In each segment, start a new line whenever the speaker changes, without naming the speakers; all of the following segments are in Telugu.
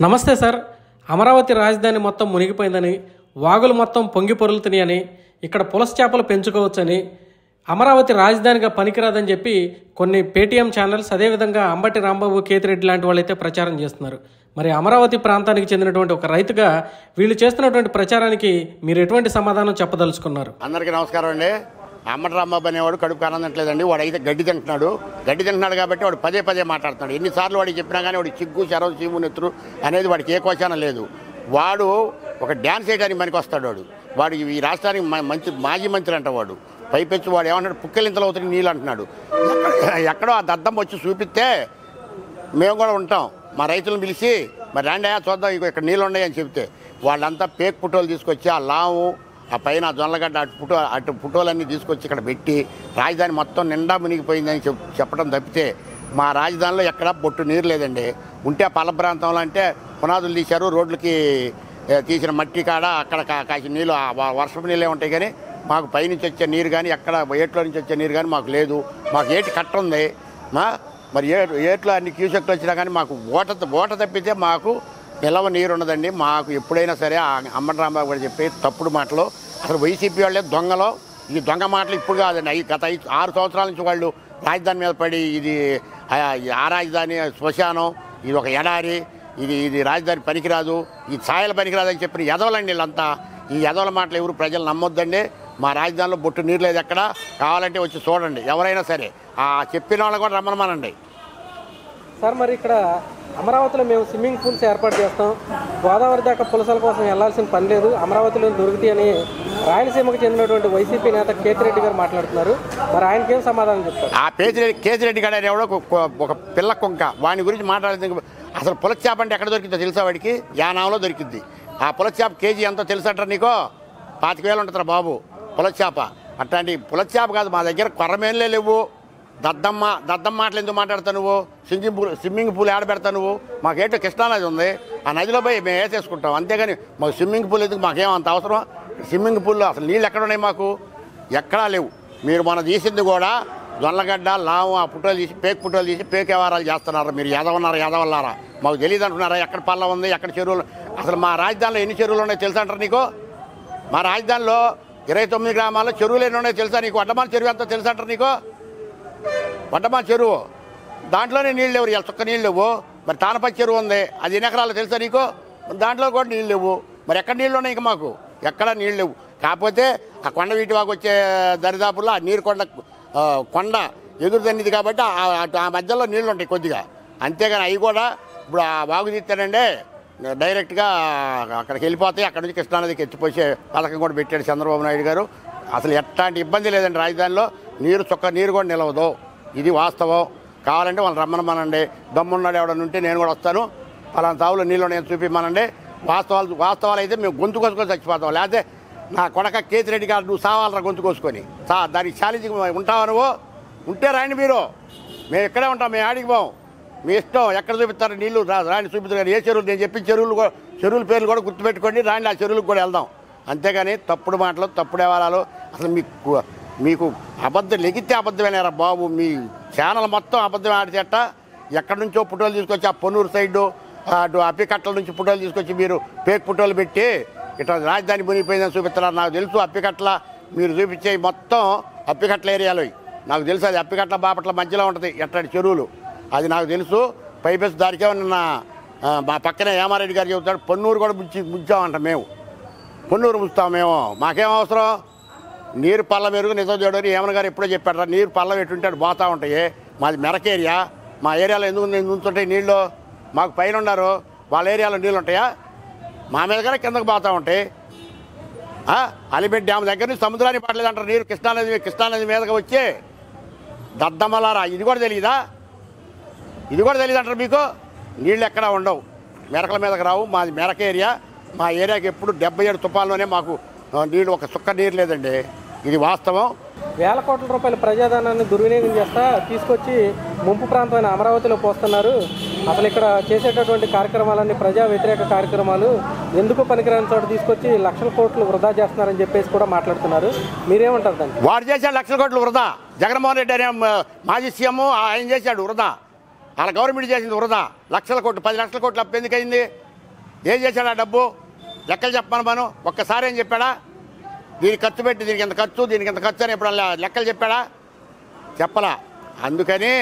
నమస్తే సార్. అమరావతి రాజధాని మొత్తం మునిగిపోయిందని, వాగులు మొత్తం పొంగి పొరులుతున్నాయని, ఇక్కడ పులస చేపలు పెంచుకోవచ్చని, అమరావతి రాజధానిగా పనికిరాదని చెప్పి కొన్ని పేటీఎం ఛానల్స్, అదేవిధంగా అంబటి రాంబాబు, కేతిరెడ్డి లాంటి వాళ్ళైతే ప్రచారం చేస్తున్నారు. మరి అమరావతి ప్రాంతానికి చెందినటువంటి ఒక రైతుగా వీళ్ళు చేస్తున్నటువంటి ప్రచారానికి మీరు ఎటువంటి సమాధానం చెప్పదలుచుకున్నారు?
అందరికీ నమస్కారం అండి. అంబటి రాంబాబు అనేవాడు కడుపు ఆనందట్లేదండి. వాడు అయితే గడ్డి తింటున్నాడు కాబట్టి వాడు పదే పదే మాట్లాడుతున్నాడు. ఎన్నిసార్లు వాడికి చెప్పినా కానీ వాడికి చిగ్గు శరం చీము నెత్తురు అనేది వాడికి ఏ క్వశ్చన్ లేదు. వాడు ఒక డ్యాన్స్ చేయడానికి పనికి వస్తాడు. వాడు ఈ రాష్ట్రానికి మాజీ మంత్రి అంట. వాడు పైపెచ్చి వాడు ఏమంటాడు, పుక్కెలింతలు అవుతుంది నీళ్ళు అంటున్నాడు. ఎక్కడో ఆ దద్దం వచ్చి చూపిస్తే మేము కూడా ఉంటాం. మా రైతులను పిలిచి మరి రాండయా చూద్దాం ఇక్కడ నీళ్ళు ఉన్నాయి అని చెప్తే వాళ్ళంతా పేక్ పుట్టోలు తీసుకొచ్చి ఆ లావు ఆ పైన జొన్నలగడ్డ అటు పుట్టోలన్నీ తీసుకొచ్చి ఇక్కడ పెట్టి రాజధాని మొత్తం నిండా మునిగిపోయిందని చెప్పడం తప్పితే మా రాజధానిలో ఎక్కడా బొట్టు నీరు లేదండి. ఉంటే పల్ల ప్రాంతంలో అంటే పునాదులు తీశారు, రోడ్లకి తీసిన మట్టి కాడ అక్కడ కాసిన నీళ్ళు వర్షపు నీళ్ళే ఉంటాయి. కానీ మాకు పైనుంచి వచ్చే నీరు కానీ ఎక్కడ ఏట్లో నుంచి వచ్చే నీరు కానీ మాకు లేదు. మాకు ఏటి కట్ట ఉంది. మరి ఏట్లో అన్ని క్యూసెక్లు వచ్చినా కానీ మాకు ఓట తప్పితే మాకు నిలవ నీరు ఉన్నదండి. మాకు ఎప్పుడైనా సరే అంబటి రాంబాబు గారు చెప్పే తప్పుడు మాటలు, అసలు వైసీపీ వాళ్ళే దొంగలో. ఈ దొంగ మాటలు ఇప్పుడు కాదండి, గత 6 సంవత్సరాల నుంచి వాళ్ళు రాజధాని మీద పడి ఇది ఆ రాజధాని శ్మశానం, ఇది ఒక ఎడారి, ఇది రాజధాని పనికిరాదు, ఈ ఛాయలు పనికిరాదు అని చెప్పిన ఎదవలండి వీళ్ళంతా. ఈ ఎదవల మాటలు ఎవరు ప్రజలు నమ్మొద్దండి. మా రాజధానిలో బొట్టు నీరు లేదు ఎక్కడ. కావాలంటే వచ్చి చూడండి ఎవరైనా సరే. ఆ చెప్పిన వాళ్ళని కూడా రమ్మనమానండి.
సార్, మరి ఇక్కడ అమరావతిలో మేము స్విమ్మింగ్ పూల్స్ ఏర్పాటు చేస్తాం, గోదావరి దాకా పులసల కోసం వెళ్లాల్సిన పని లేదు, అమరావతిలో దొరుకుతాయి అని రాయలసీమకు చెందినటువంటి వైసీపీ నేత కేతిరెడ్డి గారు మాట్లాడుతున్నారు. మరి ఆయనకేం సమాధానం చెప్తారు?
ఆ కేతిరెడ్డి గారు అనేవాడు ఒక పిల్ల కొంక. వాని గురించి మాట్లాడేందుకు అసలు పులస చేప అంటే ఎక్కడ దొరికిందో తెలుసా? వాడికి యానాంలో దొరికింది. ఆ పులస చేప కేజీ ఎంతో తెలుసంటారు నీకో? 25,000 ఉంటుందిరా బాబు పులస చేప. అట్లాంటి పులస చేప కాదు మా దగ్గర. కొర్రమేన్లే లేవు. దద్దమ్మ మాటలు ఎందుకు మాట్లాడతావు నువ్వు? స్విమ్మింగ్ పూల్ ఆడబెడతా నువ్వు? మాకేటో కృష్ణానది ఉంది, ఆ నదిలో పోయి మేము వేసేసుకుంటాం. అంతేగాని మాకు స్విమ్మింగ్ పూల్ ఎందుకు? మాకేం అంత అవసరం? స్విమ్మింగ్ పూల్లో అసలు నీళ్ళు ఎక్కడ ఉన్నాయి? మాకు ఎక్కడా లేవు. మీరు మన తీసింది కూడా జొన్నలగడ్డ లావు ఆ పుట్టోలు తీసి పుట్టోలు తీసి వ్యవహారాలు చేస్తున్నారు. మీరు యాదవల్లారా? మాకు తెలియదు అంటున్నారా? ఎక్కడ పళ్ళ ఉంది, ఎక్కడ చెరువులు? అసలు మా రాజధానిలో ఎన్ని చెరువులు ఉన్నాయో తెలుసా అంటారు నీకు? మా రాజధానిలో 29 గ్రామాల్లో చెరువులు ఎన్ని ఉన్నాయో తెలుసా నీకు? వడ్డమాన చెరువు ఎంతో తెలుసా అంటారు నీకు? వడ్డమాన చెరువు దాంట్లోనే నీళ్ళు లేవు, ఇలా చుక్క నీళ్ళు లేవు. మరి తానపచ్చి చెరువు ఉంది, అది 8 ఎకరాలు తెలుసా నీకు? దాంట్లో కూడా నీళ్ళు లేవు. మరి ఎక్కడ నీళ్ళు ఉన్నాయి? ఇంకా మాకు ఎక్కడ నీళ్ళు లేవు. కాకపోతే ఆ కొండ వీటివాకు వచ్చే దరిదాపుల్లో ఆ నీరు కొండ ఎదురు తన్నిది కాబట్టి ఆ మధ్యలో నీళ్ళు ఉంటాయి కొద్దిగా. అంతేగాని అవి కూడా ఇప్పుడు ఆ వాగు తీస్తానండి డైరెక్ట్గా అక్కడికి వెళ్ళిపోతాయి. అక్కడ నుంచి కృష్ణానదికి ఎత్తిపోసే పథకం కూడా పెట్టాడు చంద్రబాబు నాయుడు గారు. అసలు ఎట్లాంటి ఇబ్బంది లేదండి రాజధానిలో. చుక్క నీరు కూడా నిలవదు. ఇది వాస్తవం. కావాలంటే వాళ్ళు రమ్మనమానండి. దమ్మున్నాడు ఎవడన్నా ఉంటే నేను కూడా వస్తాను. పలానా తావులో నీళ్ళు నేను చూపిమ్మనండి. వాస్తవాలు అయితే మేము గొంతు కోసుకొని చచ్చిపోతాం. లేకపోతే నా కొడక కేతిరెడ్డి గారు నువ్వు సావాలరా గొంతు కోసుకొని. దానికి ఛాలెంజింగ్ ఉంటావా నువ్వు? ఉంటే రాండి మీరు. మేము ఇక్కడే ఉంటాం, మేము ఆడికి పోం. మీ ఇష్టం ఎక్కడ చూపిస్తారు నీళ్ళు రాండి చూపిస్తారు. కానీ ఏ చెరువులు నేను చెప్పిన చెరువుల పేర్లు కూడా గుర్తుపెట్టుకోండి. రాండి ఆ చెరువులకు కూడా వెళ్దాం. అంతేగాని తప్పుడు మాటలు, తప్పుడు వ్యవహారాలు. అసలు మీకు అబద్ధం లెగితే అబద్ధమేనారా బాబు? మీ ఛానల్ మొత్తం అబద్ధం ఆడితేట. ఎక్కడి నుంచో పుట్టోలు తీసుకొచ్చి ఆ పొన్నూరు సైడు అటు అప్పికట్టల నుంచి పుట్టోలు తీసుకొచ్చి మీరు పుట్టోలు పెట్టి ఇట్లా రాజధాని మునిగిపోయిందని చూపిస్తున్నారు. నాకు తెలుసు అప్పికట్ల మీరు చూపించే మొత్తం అప్పికట్ల ఏరియాలో నాకు తెలుసు. అది అప్పికట్ల బాపట్ల మధ్యలో ఉంటుంది ఎట్లాంటి చెరువులు, అది నాకు తెలుసు. పైపెస్ దానికే నిన్న మా పక్కనే ఏమారెడ్డి గారు చెబుతాడు పొన్నూరు కూడా ముంచామంట. మేము పొన్నూరు ముంచుతాం. మేము మాకేం అవసరం? నీరు పళ్ళ మెరుగు నిజం చూడని ఏమన్న గారు ఎప్పుడో చెప్పాడు. నీరు పళ్ళం ఎటుంటే పోతూ ఉంటాయి. మాది మెరక ఏరియా. మా ఏరియాలో ఎందుకు ఉంచుంటాయి నీళ్ళు? మాకు పైన ఉన్నారు, వాళ్ళ ఏరియాలో నీళ్ళు ఉంటాయా? మా మీద కానీ కిందకు పోతూ ఉంటాయి. అలిబెడ్ డ్యామ్ దగ్గర నుంచి సముద్రానికి పడలేదంటారు నీరు. కృష్ణానది మీదకి వచ్చి దద్దమ్మలారా. ఇది కూడా తెలియదా? ఇది కూడా తెలియదు అంటారు మీకు? నీళ్ళు ఎక్కడా ఉండవు, మెరకల మీదకి రావు. మాది మెరక ఏరియా. మా ఏరియాకి ఎప్పుడు 77 తుఫాన్లోనే మాకు నీళ్ళు ఒక చుక్క నీరు లేదండి. ఇది వాస్తవం.
వేల కోట్ల రూపాయల ప్రజాధనాన్ని దుర్వినియోగం చేస్తా తీసుకొచ్చి ముంపు ప్రాంతమైన అమరావతిలో పోస్తున్నారు. అసలు ఇక్కడ చేసేటటువంటి కార్యక్రమాలన్నీ ప్రజా వ్యతిరేక కార్యక్రమాలు, ఎందుకు పనికిరాని చోట తీసుకొచ్చి లక్షల కోట్లు వృధా చేస్తున్నారని చెప్పేసి కూడా మాట్లాడుతున్నారు. మీరేమంటారు దాన్ని?
వాడు చేశాడు లక్షల కోట్లు వృధా. జగన్మోహన్ రెడ్డి అనే మాజీ సీఎం ఆయన చేశాడు వృధా. వాళ్ళ గవర్నమెంట్ చేసింది వృధా. లక్షల కోట్లు 10 లక్షల కోట్లు అప్పు ఎందుకైంది? ఏం చేశాడు ఆ డబ్బు? లెక్కలు చెప్పమని మనం ఒక్కసారి ఏం చెప్పాడా? దీనికి ఖర్చు పెట్టి దీనికి ఎంత ఖర్చు, దీనికి ఎంత ఖర్చు అని ఎప్పుడు లెక్కలు చెప్పాడా? చెప్పలా. అందుకని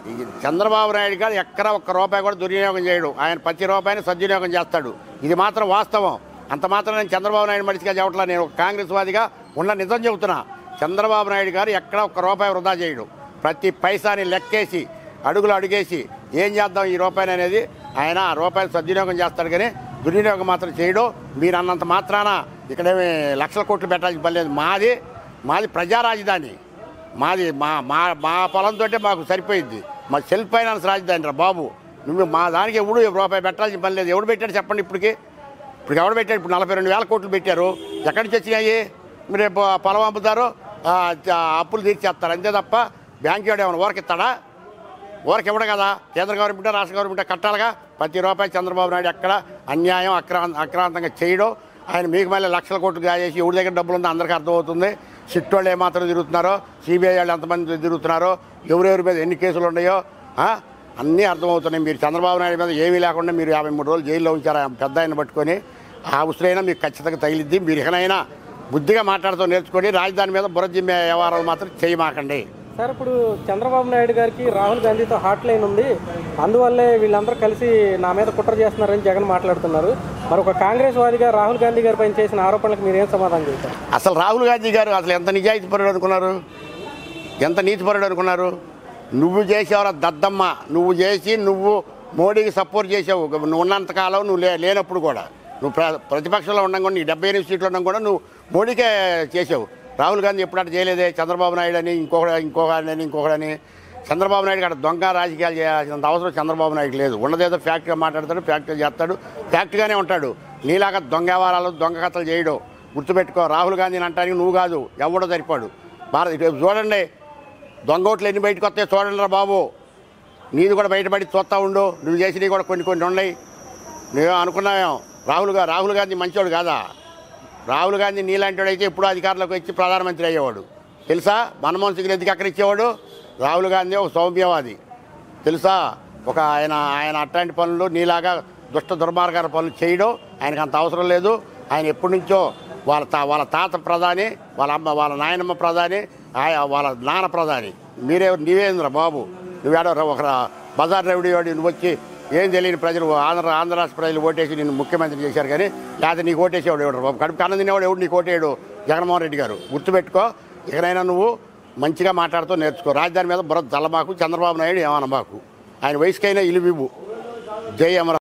ఈ చంద్రబాబు నాయుడు గారు ఎక్కడ ఒక్క రూపాయి కూడా దుర్వినియోగం చేయడు. ఆయన ప్రతి రూపాయిని సద్వినియోగం చేస్తాడు. ఇది మాత్రం వాస్తవం. అంత మాత్రం నేను చంద్రబాబు నాయుడు మనిషిగా చెప్పట్లా. నేను ఒక కాంగ్రెస్ వాదిగా ఉన్న నిజం చెబుతున్నా. చంద్రబాబు నాయుడు గారు ఎక్కడ ఒక్క రూపాయి వృధా చేయడు. ప్రతి పైసాని లెక్కేసి అడుగులు అడుగేసి ఏం చేద్దాం ఈ రూపాయిని అనేది ఆయన ఆ రూపాయలు సద్వినియోగం చేస్తాడు. కానీ దుర్వినియోగం మాత్రం చేయడు. మీరు అన్నంత మాత్రాన ఇక్కడేమి లక్షల కోట్లు పెట్టాల్సిన పని లేదు. మాది ప్రజా రాజధాని. మాది మా పొలంతో మాకు సరిపోయింది. మా సెల్ఫ్ ఫైనాన్స్ రాజధాని రా బాబు. నువ్వు మా దానికి ఎవడు రూపాయి పెట్టాల్సిన పని లేదు. ఎవడు పెట్టాడు చెప్పండి? ఇప్పుడు ఎవడు పెట్టాడు? ఇప్పుడు 42,000 కోట్లు పెట్టారు. ఎక్కడి నుంచి వచ్చినాయి? మీరు పొలం అమ్ముతారు, అప్పులు తీర్చేస్తారు అంతే తప్ప బ్యాంకు వాడు ఏమైనా ఊరికి ఇస్తాడా? ఊరికి ఇవ్వడు కదా. కేంద్ర గవర్నమెంట్ రాష్ట్ర గవర్నమెంట్ కట్టాలిగా. ప్రతి రూపాయి చంద్రబాబు నాయుడు ఎక్కడ అన్యాయం అక్రాంతంగా చేయడం. ఆయన మీకు మళ్ళీ లక్షల కోట్లు కాజేసి ఎవరి దగ్గర డబ్బులు ఉందో అందరికీ అర్థమవుతుంది. సిట్ వాళ్ళు ఏమాత్రం తిరుగుతున్నారో, సిబిఐ వాళ్ళు ఎంతమంది తిరుగుతున్నారో, ఎవరెవరి మీద ఎన్ని కేసులు ఉన్నాయో అన్నీ అర్థమవుతున్నాయి. మీరు చంద్రబాబు నాయుడు మీద ఏమీ లేకుండా మీరు 53 రోజులు జైల్లో ఉంచారు పెద్ద ఆయన పట్టుకొని. ఆ ఉసురైనా మీకు ఖచ్చితంగా తగిలిద్ది. మీరు ఇకనైనా బుద్ధిగా మాట్లాడుతూ నేర్చుకొని రాజధాని మీద బురజిమ్మే వ్యవహారాలు మాత్రం చేయమాకండి.
సార్, ఇప్పుడు చంద్రబాబు నాయుడు గారికి రాహుల్ గాంధీతో హాట్ లైన్ ఉంది, అందువల్లే వీళ్ళందరూ కలిసి నా మీద కుట్ర చేస్తున్నారని జగన్ మాట్లాడుతున్నారు. మరి ఒక కాంగ్రెస్ వాదిగా రాహుల్ గాంధీ గారి పైన చేసిన ఆరోపణలకు మీరేం సమాధానం చెప్తారు?
అసలు రాహుల్ గాంధీ గారు అసలు ఎంత నిజాయితీపరుడు అనుకున్నారు? ఎంత నీతిపరుడు అనుకున్నారు? నువ్వు చేసేవరా దద్దమ్మ. నువ్వు చేసి నువ్వు మోడీకి సపోర్ట్ చేసావు. నువ్వు ఉన్నంతకాలం నువ్వు లేనప్పుడు కూడా, నువ్వు ప్రతిపక్షంలో ఉండడం కూడా, నీకు 78 సీట్లు ఉండడం కూడా నువ్వు మోడీకే చేసావు. రాహుల్ గాంధీ ఎప్పుడట్టు చేయలేదే. చంద్రబాబు నాయుడు అని ఇంకొకడని చంద్రబాబు నాయుడు అక్కడ దొంగ రాజకీయాలు చేయాల్సినంత అవసరం చంద్రబాబు నాయుడు లేదు. ఉన్నదేదో ఫ్యాక్టరీగా మాట్లాడతాడు, ఫ్యాక్టరీ చేస్తాడు, ఫ్యాక్టరీగానే ఉంటాడు. నీలాగా దొంగ వ్యవహారాలు దొంగ కథలు చేయడు. గుర్తుపెట్టుకో. రాహుల్ గాంధీని అంటానికి నువ్వు కాదు, ఎవడో సరిపాడు. చూడండి దొంగ ఓట్లు ఎన్ని బయటకు వస్తాయి చూడండి రా బాబు. నీది కూడా బయటపడి చూస్తూ ఉండు. నువ్వు చేసినవి కూడా కొన్ని ఉన్నాయి. నువ్వేమో అనుకున్నావేమో రాహుల్ గాంధీ మంచివాడు కాదా? రాహుల్ గాంధీ నీలాంటి వాడు అయితే ఎప్పుడూ అధికారంలోకి వచ్చి ప్రధానమంత్రి అయ్యేవాడు తెలుసా? మన్మోహన్ సింగ్ ఎందుకు అక్కడ ఇచ్చేవాడు? రాహుల్ గాంధీ ఒక సౌమ్యవాది తెలుసా? ఒక ఆయన అట్లాంటి పనులు నీలాగా దుష్ట దుర్మార్గాల పనులు చేయడం ఆయనకు అంత అవసరం లేదు. ఆయన ఎప్పటి నుంచో వాళ్ళ తాత ప్రధాని, వాళ్ళ నాయనమ్మ ప్రధాని, వాళ్ళ నాన్న ప్రధాని. నీవేంద్ర బాబు? నువ్వేడో ఒక బజార్ రౌడీ వాడి నువ్వు వచ్చి ఏం తెలియని ప్రజలు ఆంధ్ర రాష్ట్ర ప్రజలు ఓటేసి నిన్ను ముఖ్యమంత్రి చేశారు. కానీ లేకపోతే నీకు ఓటేసేవాడు ఎవడు బాబు? కడుపు కన్న తినేవాడు ఎవడు నీకు ఓటేయడు? జగన్మోహన్ రెడ్డి గారు. గుర్తుపెట్టుకో. ఎక్కడైనా నువ్వు మంచిగా మాట్లాడుతూ నేర్చుకో. రాజధాని మీద బుర్ర జల్లమాకు. చంద్రబాబు నాయుడు ఏమనమాకు. ఆయన వయసుకైనా ఇలువివ్వు. జై అమర.